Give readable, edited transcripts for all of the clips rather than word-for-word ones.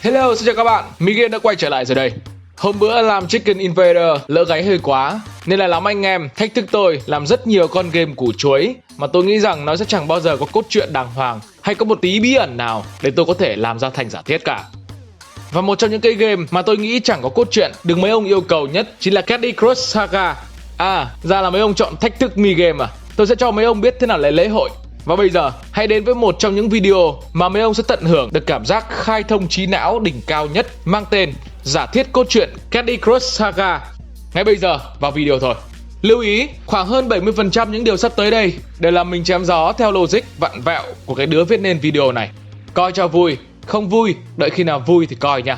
Hello, xin chào các bạn, Miguel đã quay trở lại rồi đây. Hôm bữa làm Chicken Invader lỡ gáy hơi quá, nên là lắm anh em thách thức tôi làm rất nhiều con game củ chuối mà tôi nghĩ rằng nó sẽ chẳng bao giờ có cốt truyện đàng hoàng hay có một tí bí ẩn nào để tôi có thể làm ra thành giả thiết cả. Và một trong những cái game mà tôi nghĩ chẳng có cốt truyện được mấy ông yêu cầu nhất chính là Candy Crush Saga. Ra là mấy ông chọn thách thức mi game à? Tôi sẽ cho mấy ông biết thế nào là lễ hội. Và bây giờ, hãy đến với một trong những video mà mấy ông sẽ tận hưởng được cảm giác khai thông trí não đỉnh cao nhất mang tên giả thiết cốt truyện Candy Crush Saga. Ngay bây giờ, vào video thôi. Lưu ý, khoảng hơn 70% những điều sắp tới đây đều là mình chém gió theo logic vặn vẹo của cái đứa viết nên video này. Coi cho vui, không vui, đợi khi nào vui thì coi nha.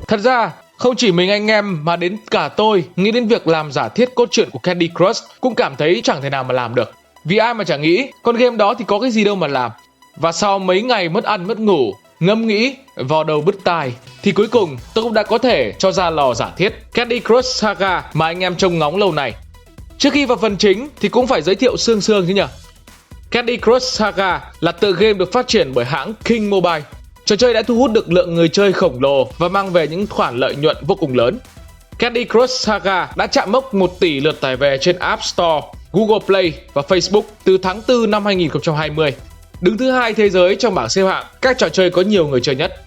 Thật ra, không chỉ mình anh em mà đến cả tôi nghĩ đến việc làm giả thiết cốt truyện của Candy Crush cũng cảm thấy chẳng thể nào mà làm được. Vì ai mà chẳng nghĩ, con game đó thì có cái gì đâu mà làm. Và sau mấy ngày mất ăn mất ngủ, ngẫm nghĩ, vò đầu bứt tai, thì cuối cùng tôi cũng đã có thể cho ra lò giả thiết Candy Crush Saga mà anh em trông ngóng lâu nay. Trước khi vào phần chính thì cũng phải giới thiệu sương chứ nhỉ. Candy Crush Saga là tựa game được phát triển bởi hãng King Mobile. Trò chơi đã thu hút được lượng người chơi khổng lồ và mang về những khoản lợi nhuận vô cùng lớn. Candy Crush Saga đã chạm mốc 1 tỷ lượt tải về trên App Store, Google Play và Facebook từ tháng 4 năm 2020. Đứng thứ 2 thế giới trong bảng xếp hạng các trò chơi có nhiều người chơi nhất.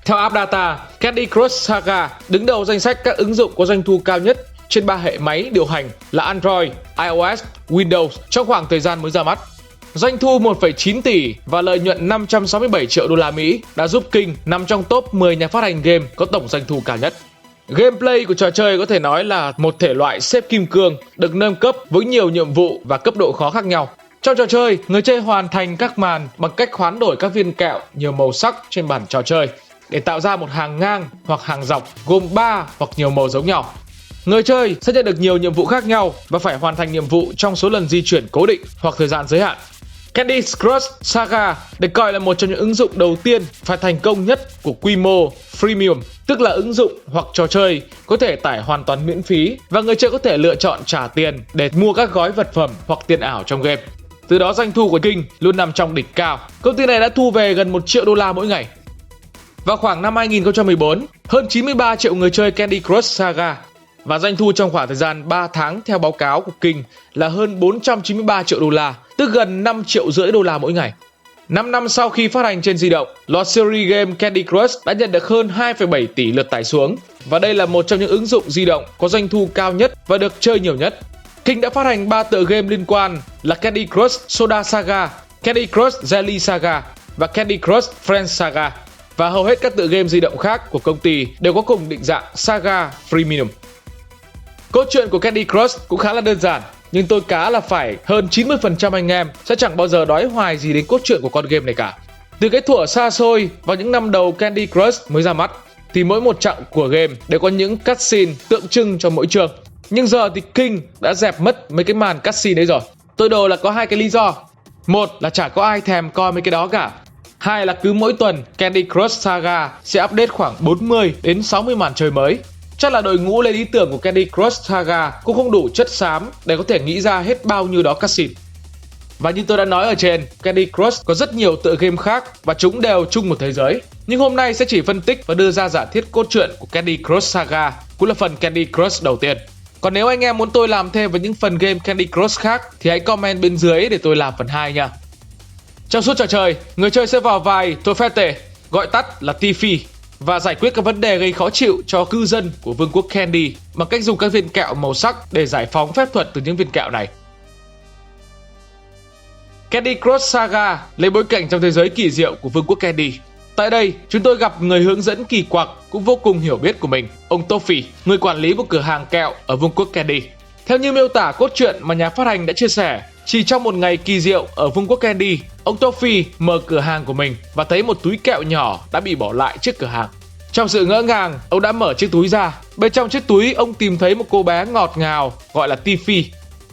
Theo AppData, Candy Crush Saga đứng đầu danh sách các ứng dụng có doanh thu cao nhất trên 3 hệ máy điều hành là Android, iOS, Windows trong khoảng thời gian mới ra mắt. Doanh thu 1,9 tỷ và lợi nhuận 567 triệu đô la Mỹ đã giúp King nằm trong top 10 nhà phát hành game có tổng doanh thu cao nhất. Gameplay của trò chơi có thể nói là một thể loại xếp kim cương được nâng cấp với nhiều nhiệm vụ và cấp độ khó khác nhau. Trong trò chơi, người chơi hoàn thành các màn bằng cách hoán đổi các viên kẹo nhiều màu sắc trên bàn trò chơi để tạo ra một hàng ngang hoặc hàng dọc gồm 3 hoặc nhiều màu giống nhau. Người chơi sẽ nhận được nhiều nhiệm vụ khác nhau và phải hoàn thành nhiệm vụ trong số lần di chuyển cố định hoặc thời gian giới hạn. Candy Crush Saga được coi là một trong những ứng dụng đầu tiên và thành công nhất của quy mô freemium, tức là ứng dụng hoặc trò chơi có thể tải hoàn toàn miễn phí và người chơi có thể lựa chọn trả tiền để mua các gói vật phẩm hoặc tiền ảo trong game. Từ đó doanh thu của King luôn nằm trong đỉnh cao. Công ty này đã thu về gần 1 triệu đô la mỗi ngày. Vào khoảng năm 2014, hơn 93 triệu người chơi Candy Crush Saga và doanh thu trong khoảng thời gian 3 tháng theo báo cáo của King là hơn 493 triệu đô la, tức gần 5,5 triệu đô la mỗi ngày. 5 năm sau khi phát hành trên di động, loạt series game Candy Crush đã nhận được hơn 2,7 tỷ lượt tải xuống và đây là một trong những ứng dụng di động có doanh thu cao nhất và được chơi nhiều nhất. King đã phát hành 3 tựa game liên quan là Candy Crush Soda Saga, Candy Crush Jelly Saga và Candy Crush Friends Saga, và hầu hết các tựa game di động khác của công ty đều có cùng định dạng Saga Freemium. Cốt truyện của Candy Crush cũng khá là đơn giản, nhưng tôi cá là phải hơn 90% anh em sẽ chẳng bao giờ đói hoài gì đến cốt truyện của con game này cả. Từ cái thuở xa xôi vào những năm đầu Candy Crush mới ra mắt thì mỗi một chặng của game đều có những cutscene tượng trưng cho mỗi chương. Nhưng giờ thì King đã dẹp mất mấy cái màn cutscene đấy rồi. Tôi đồ là có 2 cái lý do. Một là chả có ai thèm coi mấy cái đó cả. Hai là cứ mỗi tuần Candy Crush Saga sẽ update khoảng 40 đến 60 màn chơi mới. Chắc là đội ngũ lên ý tưởng của Candy Crush Saga cũng không đủ chất xám để có thể nghĩ ra hết bao nhiêu đó cutscene. Và như tôi đã nói ở trên, Candy Crush có rất nhiều tựa game khác và chúng đều chung một thế giới. Nhưng hôm nay sẽ chỉ phân tích và đưa ra giả thiết cốt truyện của Candy Crush Saga, cũng là phần Candy Crush đầu tiên. Còn nếu anh em muốn tôi làm thêm với những phần game Candy Crush khác thì hãy comment bên dưới để tôi làm phần 2 nha. Trong suốt trò chơi, người chơi sẽ vào vai Toffete, gọi tắt là Tiffy, và giải quyết các vấn đề gây khó chịu cho cư dân của vương quốc Candy bằng cách dùng các viên kẹo màu sắc để giải phóng phép thuật từ những viên kẹo này. Candy Crush Saga lấy bối cảnh trong thế giới kỳ diệu của vương quốc Candy. Tại đây, chúng tôi gặp người hướng dẫn kỳ quặc cũng vô cùng hiểu biết của mình, ông Toffee, người quản lý một cửa hàng kẹo ở vương quốc Candy. Theo như miêu tả cốt truyện mà nhà phát hành đã chia sẻ, chỉ trong một ngày kỳ diệu ở vương quốc Candy, ông Toffee mở cửa hàng của mình và thấy một túi kẹo nhỏ đã bị bỏ lại trước cửa hàng. Trong sự ngỡ ngàng, ông đã mở chiếc túi ra. Bên trong chiếc túi, ông tìm thấy một cô bé ngọt ngào gọi là Tiffy.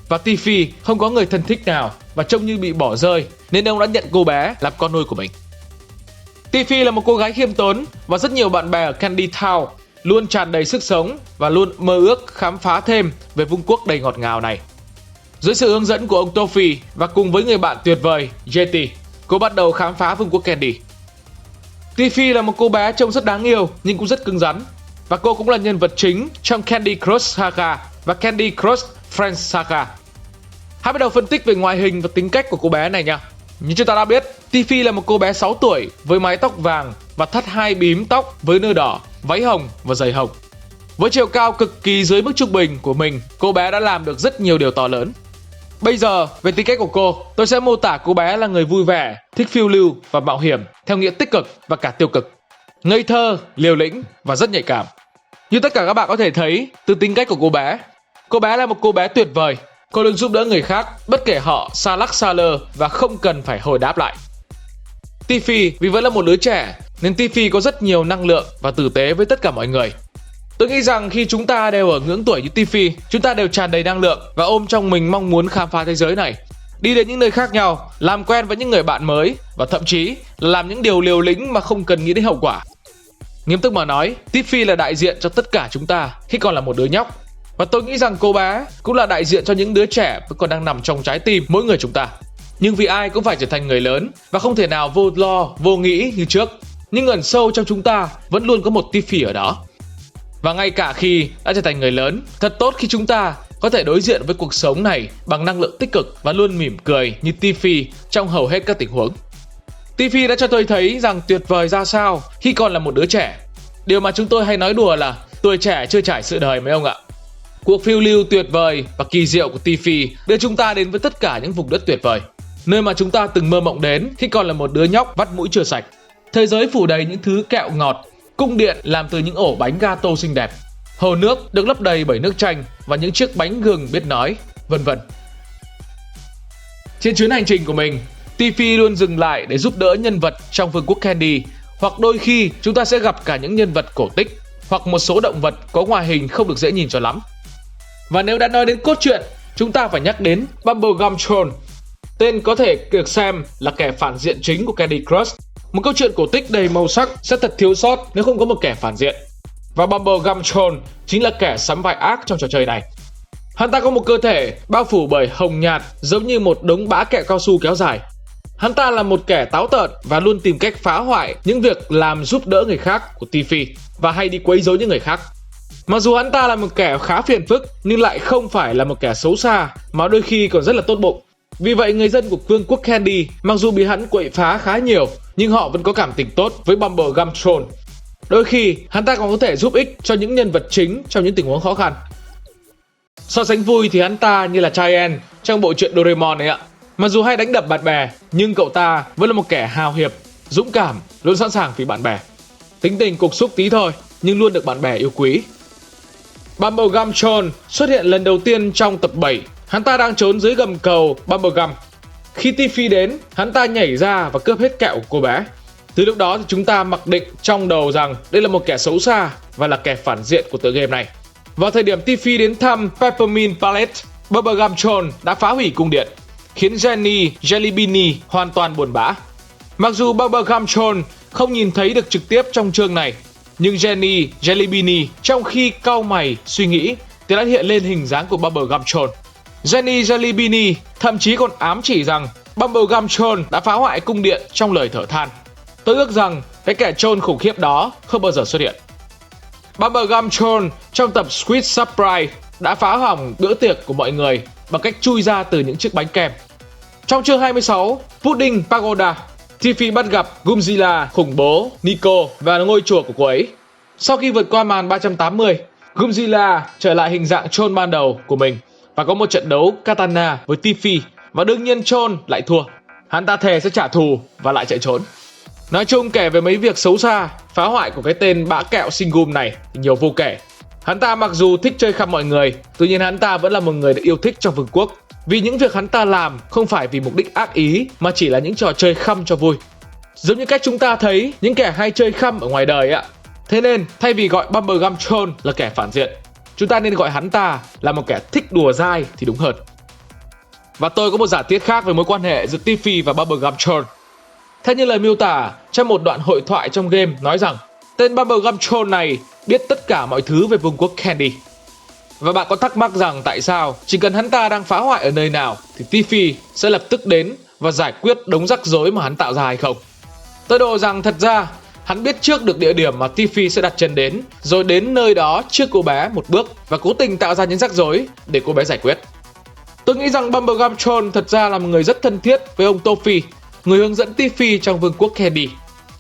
Và Tiffy không có người thân thích nào và trông như bị bỏ rơi, nên ông đã nhận cô bé làm con nuôi của mình. Tiffy là một cô gái khiêm tốn và rất nhiều bạn bè ở Candy Town, luôn tràn đầy sức sống và luôn mơ ước khám phá thêm về vương quốc đầy ngọt ngào này. Dưới sự hướng dẫn của ông Toffee và cùng với người bạn tuyệt vời JT, cô bắt đầu khám phá vương quốc Candy. Tiffy là một cô bé trông rất đáng yêu nhưng cũng rất cứng rắn, và cô cũng là nhân vật chính trong Candy Crush Saga và Candy Crush Friends Saga. Hãy bắt đầu phân tích về ngoại hình và tính cách của cô bé này nha. Như chúng ta đã biết, Tiffy là một cô bé 6 tuổi với mái tóc vàng và thắt 2 bím tóc với nơ đỏ, váy hồng và giày hồng. Với chiều cao cực kỳ dưới mức trung bình của mình, cô bé đã làm được rất nhiều điều to lớn. Bây giờ, về tính cách của cô, tôi sẽ mô tả cô bé là người vui vẻ, thích phiêu lưu và mạo hiểm theo nghĩa tích cực và cả tiêu cực. Ngây thơ, liều lĩnh và rất nhạy cảm. Như tất cả các bạn có thể thấy từ tính cách của cô bé là một cô bé tuyệt vời. Cô luôn giúp đỡ người khác, bất kể họ xa lắc xa lơ và không cần phải hồi đáp lại. Tiffy vì vẫn là một đứa trẻ nên Tiffy có rất nhiều năng lượng và tử tế với tất cả mọi người. Tôi nghĩ rằng khi chúng ta đều ở ngưỡng tuổi như Tiffy, chúng ta đều tràn đầy năng lượng và ôm trong mình mong muốn khám phá thế giới này, đi đến những nơi khác nhau, làm quen với những người bạn mới và thậm chí là làm những điều liều lĩnh mà không cần nghĩ đến hậu quả. Nghiêm túc mà nói, Tiffy là đại diện cho tất cả chúng ta khi còn là một đứa nhóc. Và tôi nghĩ rằng cô bé cũng là đại diện cho những đứa trẻ vẫn còn đang nằm trong trái tim mỗi người chúng ta. Nhưng vì ai cũng phải trở thành người lớn và không thể nào vô lo, vô nghĩ như trước. Nhưng ẩn sâu trong chúng ta vẫn luôn có một Tiffy ở đó. Và ngay cả khi đã trở thành người lớn, thật tốt khi chúng ta có thể đối diện với cuộc sống này bằng năng lượng tích cực và luôn mỉm cười như Tiffy trong hầu hết các tình huống. Tiffy đã cho tôi thấy rằng tuyệt vời ra sao khi còn là một đứa trẻ. Điều mà chúng tôi hay nói đùa là tuổi trẻ chưa trải sự đời mấy ông ạ. Cuộc phiêu lưu tuyệt vời và kỳ diệu của Tiffy đưa chúng ta đến với tất cả những vùng đất tuyệt vời, nơi mà chúng ta từng mơ mộng đến khi còn là một đứa nhóc vắt mũi chưa sạch. Thế giới phủ đầy những thứ kẹo ngọt, cung điện làm từ những ổ bánh gato xinh đẹp, hồ nước được lấp đầy bởi nước chanh và những chiếc bánh gừng biết nói, vân vân. Trên chuyến hành trình của mình, Tiffy luôn dừng lại để giúp đỡ nhân vật trong vương quốc Candy, hoặc đôi khi chúng ta sẽ gặp cả những nhân vật cổ tích hoặc một số động vật có ngoại hình không được dễ nhìn cho lắm. Và nếu đã nói đến cốt truyện, chúng ta phải nhắc đến Bubblegum Troll. Tên có thể được xem là kẻ phản diện chính của Candy Crush. Một câu chuyện cổ tích đầy màu sắc sẽ thật thiếu sót nếu không có một kẻ phản diện. Và Bubblegum Troll chính là kẻ sắm vai ác trong trò chơi này. Hắn ta có một cơ thể bao phủ bởi hồng nhạt giống như một đống bã kẹo cao su kéo dài. Hắn ta là một kẻ táo tợn và luôn tìm cách phá hoại những việc làm giúp đỡ người khác của Tiffy và hay đi quấy rối những người khác. Mặc dù hắn ta là một kẻ khá phiền phức nhưng lại không phải là một kẻ xấu xa mà đôi khi còn rất là tốt bụng. Vì vậy người dân của vương quốc Candy mặc dù bị hắn quậy phá khá nhiều nhưng họ vẫn có cảm tình tốt với Bubblegum Troll. Đôi khi hắn ta còn có thể giúp ích cho những nhân vật chính trong những tình huống khó khăn. So sánh vui thì hắn ta như là Chien trong bộ truyện Doraemon ấy ạ. Mặc dù hay đánh đập bạn bè nhưng cậu ta vẫn là một kẻ hào hiệp, dũng cảm, luôn sẵn sàng vì bạn bè. Tính tình cục xúc tí thôi nhưng luôn được bạn bè yêu quý. Bubblegum Troll xuất hiện lần đầu tiên trong tập 7. Hắn ta đang trốn dưới gầm cầu Bubblegum. Khi Tiffy đến, hắn ta nhảy ra và cướp hết kẹo của cô bé. Từ lúc đó thì chúng ta mặc định trong đầu rằng đây là một kẻ xấu xa và là kẻ phản diện của tựa game này. Vào thời điểm Tiffy đến thăm Peppermint Palette, Bubblegum Troll đã phá hủy cung điện, khiến Jenny Jellybeanie hoàn toàn buồn bã. Mặc dù Bubblegum Troll không nhìn thấy được trực tiếp trong chương này, nhưng Jenny Jellybeanie trong khi cau mày suy nghĩ thì đã hiện lên hình dáng của Bubblegum Troll. Jenny Jellybeanie thậm chí còn ám chỉ rằng Bubblegum Troll đã phá hoại cung điện trong lời thở than. Tôi ước rằng cái kẻ troll khủng khiếp đó không bao giờ xuất hiện. Bubblegum Troll trong tập Squid Surprise đã phá hỏng bữa tiệc của mọi người bằng cách chui ra từ những chiếc bánh kem. Trong chương 26, Pudding Pagoda, Tiffy bắt gặp Goomzilla khủng bố, Nico và ngôi chùa của cô ấy. Sau khi vượt qua màn 380, Goomzilla trở lại hình dạng troll ban đầu của mình và có một trận đấu katana với Tiffy, và đương nhiên troll lại thua. Hắn ta thề sẽ trả thù và lại chạy trốn. Nói chung kể về mấy việc xấu xa, phá hoại của cái tên bã kẹo Singum này thì nhiều vô kể. Hắn ta mặc dù thích chơi khăm mọi người, tuy nhiên hắn ta vẫn là một người được yêu thích trong vương quốc. Vì những việc hắn ta làm không phải vì mục đích ác ý mà chỉ là những trò chơi khăm cho vui. Giống như cách chúng ta thấy những kẻ hay chơi khăm ở ngoài đời ạ. Thế nên thay vì gọi Bubblegum Troll là kẻ phản diện, chúng ta nên gọi hắn ta là một kẻ thích đùa dai thì đúng hơn. Và tôi có một giả thiết khác về mối quan hệ giữa Tiffy và Bubblegum Troll. Theo như lời miêu tả trong một đoạn hội thoại trong game nói rằng tên Bubblegum Troll này biết tất cả mọi thứ về vương quốc Candy. Và bạn có thắc mắc rằng tại sao chỉ cần hắn ta đang phá hoại ở nơi nào thì Tiffy sẽ lập tức đến và giải quyết đống rắc rối mà hắn tạo ra hay không? Tôi đồ rằng thật ra hắn biết trước được địa điểm mà Tiffy sẽ đặt chân đến, rồi đến nơi đó trước cô bé một bước và cố tình tạo ra những rắc rối để cô bé giải quyết. Tôi nghĩ rằng Bubblegum Troll thật ra là một người rất thân thiết với ông Toffee, người hướng dẫn Tiffy trong vương quốc Candy.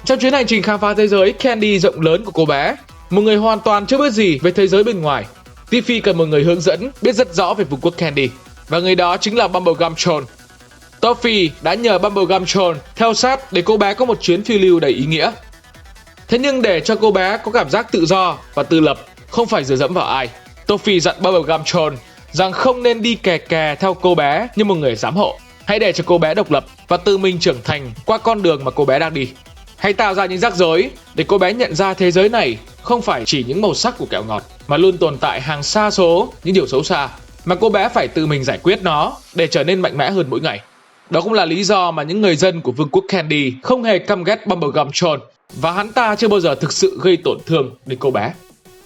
Trong chuyến hành trình khám phá thế giới Candy rộng lớn của cô bé, một người hoàn toàn chưa biết gì về thế giới bên ngoài, Tiffy cần một người hướng dẫn biết rất rõ về vương quốc Candy, và người đó chính là Bubblegum Troll. Toffee đã nhờ Bubblegum Troll theo sát để cô bé có một chuyến phiêu lưu đầy ý nghĩa. Thế nhưng để cho cô bé có cảm giác tự do và tự lập, không phải dựa dẫm vào ai, Toffee dặn Bubblegum Troll rằng không nên đi kè kè theo cô bé như một người giám hộ. Hãy để cho cô bé độc lập và tự mình trưởng thành qua con đường mà cô bé đang đi. Hãy tạo ra những rắc rối để cô bé nhận ra thế giới này không phải chỉ những màu sắc của kẹo ngọt, mà luôn tồn tại hàng sa số những điều xấu xa, mà cô bé phải tự mình giải quyết nó để trở nên mạnh mẽ hơn mỗi ngày. Đó cũng là lý do mà những người dân của vương quốc Candy không hề căm ghét Bubblegum Troll, và hắn ta chưa bao giờ thực sự gây tổn thương đến cô bé.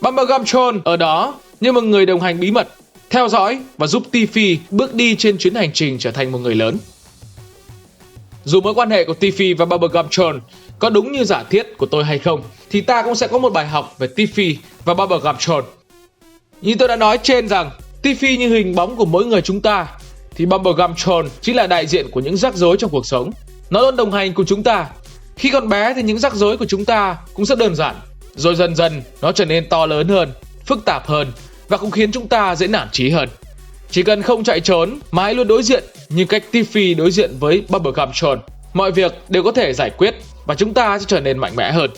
Bubblegum Troll ở đó như một người đồng hành bí mật, theo dõi và giúp Tiffy bước đi trên chuyến hành trình trở thành một người lớn. Dù mối quan hệ của Tiffy và Bubblegum Troll có đúng như giả thiết của tôi hay không, thì ta cũng sẽ có một bài học về Tiffy và Bubblegum Troll. Như tôi đã nói trên rằng Tiffy như hình bóng của mỗi người chúng ta, thì Bubblegum Troll chính là đại diện của những rắc rối trong cuộc sống. Nó luôn đồng hành cùng chúng ta. Khi còn bé thì những rắc rối của chúng ta cũng rất đơn giản, rồi dần dần nó trở nên to lớn hơn, phức tạp hơn và cũng khiến chúng ta dễ nản chí hơn. Chỉ cần không chạy trốn mà hãy luôn đối diện như cách Tiffy đối diện với Bubblegum Troll, mọi việc đều có thể giải quyết và chúng ta sẽ trở nên mạnh mẽ hơn.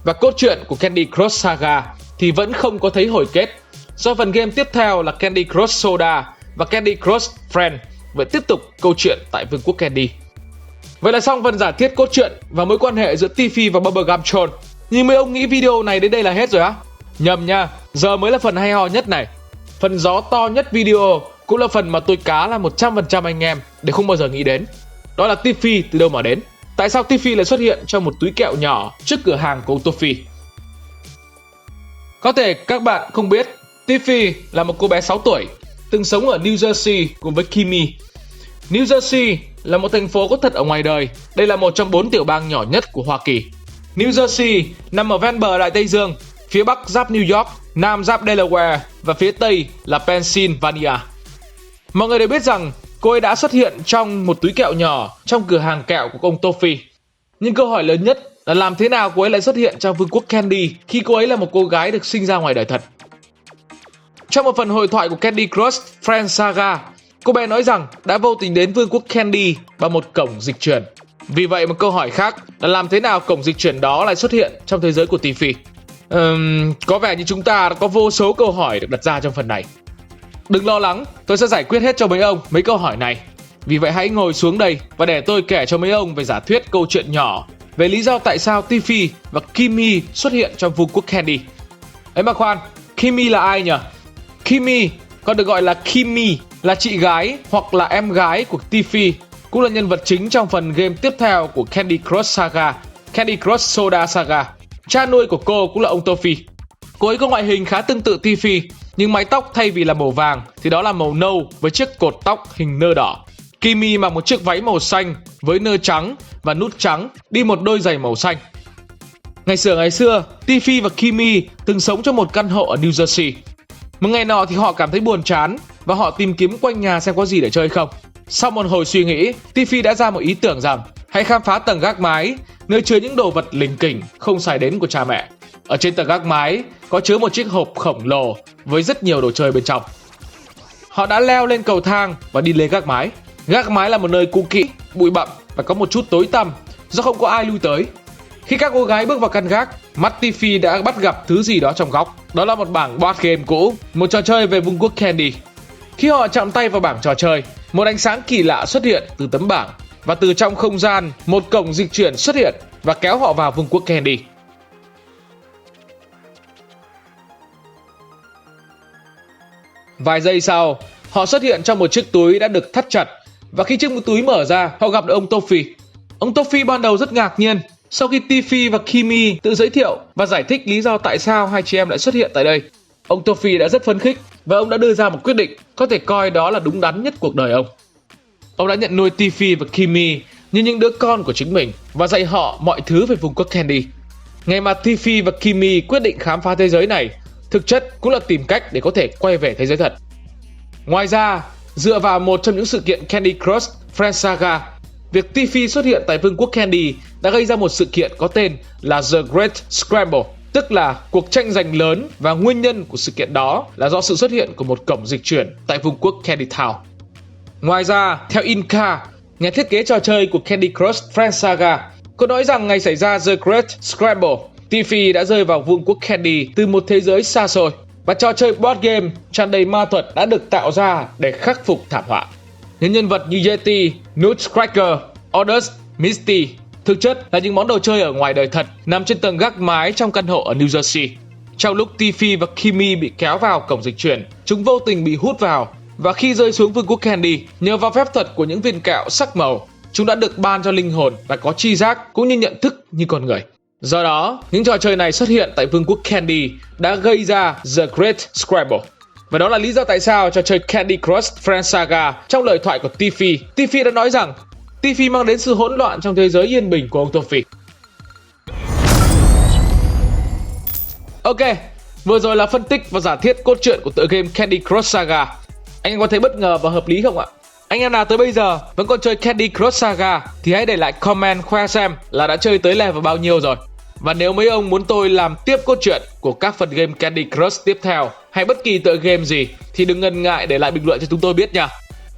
Và cốt truyện của Candy Crush Saga thì vẫn không có thấy hồi kết, do phần game tiếp theo là Candy Crush Soda và Candy Crush Friend vẫn tiếp tục câu chuyện tại vương quốc Candy. Vậy là xong phần giả thiết cốt truyện và mối quan hệ giữa Tiffy và Bubblegum Troll. Nhưng mấy ông nghĩ video này đến đây là hết rồi á? Nhầm nha, giờ mới là phần hay ho nhất này. Phần gió to nhất video cũng là phần mà tôi cá là 100% anh em để không bao giờ nghĩ đến. Đó là Tiffy từ đâu mà đến. Tại sao Tiffy lại xuất hiện trong một túi kẹo nhỏ trước cửa hàng của ông Toffee? Có thể các bạn không biết, Tiffy là một cô bé 6 tuổi, từng sống ở New Jersey cùng với Kimmy. New Jersey là một thành phố có thật ở ngoài đời. Đây là một trong 4 tiểu bang nhỏ nhất của Hoa Kỳ. New Jersey nằm ở ven bờ Đại Tây Dương, phía bắc giáp New York, nam giáp Delaware và phía tây là Pennsylvania. Mọi người đều biết rằng cô ấy đã xuất hiện trong một túi kẹo nhỏ trong cửa hàng kẹo của ông Toffee. Nhưng câu hỏi lớn nhất là làm thế nào cô ấy lại xuất hiện trong vương quốc Candy khi cô ấy là một cô gái được sinh ra ngoài đời thật. Trong một phần hội thoại của Candy Crush Friend Saga, cô bé nói rằng đã vô tình đến vương quốc Candy bằng một cổng dịch chuyển. Vì vậy một câu hỏi khác là làm thế nào cổng dịch chuyển đó lại xuất hiện trong thế giới của Tiffy? Có vẻ như chúng ta đã có vô số câu hỏi được đặt ra trong phần này. Đừng lo lắng, tôi sẽ giải quyết hết cho mấy ông mấy câu hỏi này. Vì vậy hãy ngồi xuống đây và để tôi kể cho mấy ông về giả thuyết câu chuyện nhỏ về lý do tại sao Tiffy và Kimmy xuất hiện trong vương quốc Candy. Ấy mà khoan, Kimmy là ai nhỉ? Kimmy, còn được gọi là Kimmy, là chị gái hoặc là em gái của Tiffy, cũng là nhân vật chính trong phần game tiếp theo của Candy Crush Saga, Candy Crush Soda Saga. Cha nuôi của cô cũng là ông Toffee. Cô ấy có ngoại hình khá tương tự Tiffy, nhưng mái tóc thay vì là màu vàng thì đó là màu nâu với chiếc cột tóc hình nơ đỏ. Kimmy mặc một chiếc váy màu xanh với nơ trắng và nút trắng, đi một đôi giày màu xanh. Ngày xưa, Tiffy và Kimmy từng sống trong một căn hộ ở New Jersey. Một ngày nọ thì họ cảm thấy buồn chán và họ tìm kiếm quanh nhà xem có gì để chơi không. Sau một hồi suy nghĩ, Tiffy đã ra một ý tưởng rằng hãy khám phá tầng gác mái, nơi chứa những đồ vật lỉnh kỉnh không xài đến của cha mẹ. Ở trên tầng gác mái có chứa một chiếc hộp khổng lồ với rất nhiều đồ chơi bên trong. Họ đã leo lên cầu thang và đi lên gác mái. Gác mái là một nơi cũ kỹ, bụi bặm và có một chút tối tăm do không có ai lui tới. Khi các cô gái bước vào căn gác, mắt Tiffy đã bắt gặp thứ gì đó trong góc. Đó là một bảng board game cũ, một trò chơi về vương quốc Candy. Khi họ chạm tay vào bảng trò chơi, một ánh sáng kỳ lạ xuất hiện từ tấm bảng, và từ trong không gian, một cổng dịch chuyển xuất hiện và kéo họ vào vương quốc Candy. Vài giây sau, họ xuất hiện trong một chiếc túi đã được thắt chặt, và khi chiếc túi mở ra, họ gặp được ông Toffee. Ông Toffee ban đầu rất ngạc nhiên sau khi Tiffy và Kimmy tự giới thiệu và giải thích lý do tại sao hai chị em lại xuất hiện tại đây. Ông Toffee đã rất phấn khích và ông đã đưa ra một quyết định có thể coi đó là đúng đắn nhất cuộc đời ông. Ông đã nhận nuôi Tiffy và Kimmy như những đứa con của chính mình và dạy họ mọi thứ về vùng quốc Candy. Ngày mà Tiffy và Kimmy quyết định khám phá thế giới này, thực chất cũng là tìm cách để có thể quay về thế giới thật. Ngoài ra, dựa vào một trong những sự kiện Candy Crush Friends Saga, việc Tiffy xuất hiện tại vương quốc Candy đã gây ra một sự kiện có tên là The Great Scramble, tức là cuộc tranh giành lớn, và nguyên nhân của sự kiện đó là do sự xuất hiện của một cổng dịch chuyển tại vương quốc Candy Town. Ngoài ra, theo Inka, nhà thiết kế trò chơi của Candy Crush Friends Saga, cô nói rằng ngày xảy ra The Great Scramble, Tiffy đã rơi vào vương quốc Candy từ một thế giới xa xôi, và trò chơi board game tràn đầy ma thuật đã được tạo ra để khắc phục thảm họa. Những nhân vật như Yeti, Nutcracker, Odus, Misty thực chất là những món đồ chơi ở ngoài đời thật nằm trên tầng gác mái trong căn hộ ở New Jersey. Trong lúc Tiffy và Kimmy bị kéo vào cổng dịch chuyển, chúng vô tình bị hút vào, và khi rơi xuống vương quốc Candy, nhờ vào phép thuật của những viên kẹo sắc màu, chúng đã được ban cho linh hồn và có tri giác cũng như nhận thức như con người. Do đó, những trò chơi này xuất hiện tại vương quốc Candy đã gây ra The Great Scramble. Và đó là lý do tại sao trò chơi Candy Crush Friends Saga trong lời thoại của Tiffy đã nói rằng Tiffy mang đến sự hỗn loạn trong thế giới yên bình của ông Toffee. Ok, vừa rồi là phân tích và giả thiết cốt truyện của tựa game Candy Crush Saga. Anh em có thấy bất ngờ và hợp lý không ạ? Anh em nào tới bây giờ vẫn còn chơi Candy Crush Saga thì hãy để lại comment khoe xem là đã chơi tới level bao nhiêu rồi. Và nếu mấy ông muốn tôi làm tiếp cốt truyện của các phần game Candy Crush tiếp theo hay bất kỳ tựa game gì thì đừng ngần ngại để lại bình luận cho chúng tôi biết nha.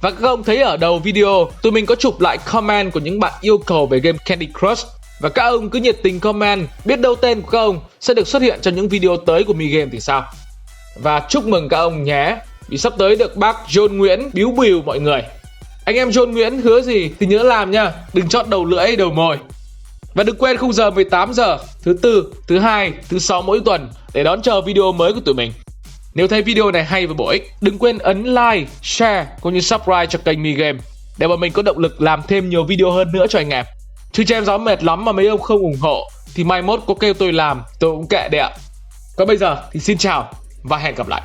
Và các ông thấy ở đầu video tụi mình có chụp lại comment của những bạn yêu cầu về game Candy Crush, và các ông cứ nhiệt tình comment, biết đâu tên của các ông sẽ được xuất hiện trong những video tới của Mi Game thì sao. Và chúc mừng các ông nhé, vì sắp tới được bác John Nguyễn biếu bìu mọi người. Anh em John Nguyễn hứa gì thì nhớ làm nha, đừng chót đầu lưỡi đầu mồi. Và đừng quên khung giờ 18 giờ thứ tư, thứ hai, thứ sáu mỗi tuần để đón chờ video mới của tụi mình. Nếu thấy video này hay và bổ ích, đừng quên ấn like, share cũng như subscribe cho kênh Mi Game để bọn mình có động lực làm thêm nhiều video hơn nữa cho anh em. Chứ chém gió mệt lắm mà mấy ông không ủng hộ thì mai mốt có kêu tôi làm tôi cũng kệ đấy ạ. Còn bây giờ thì xin chào và hẹn gặp lại.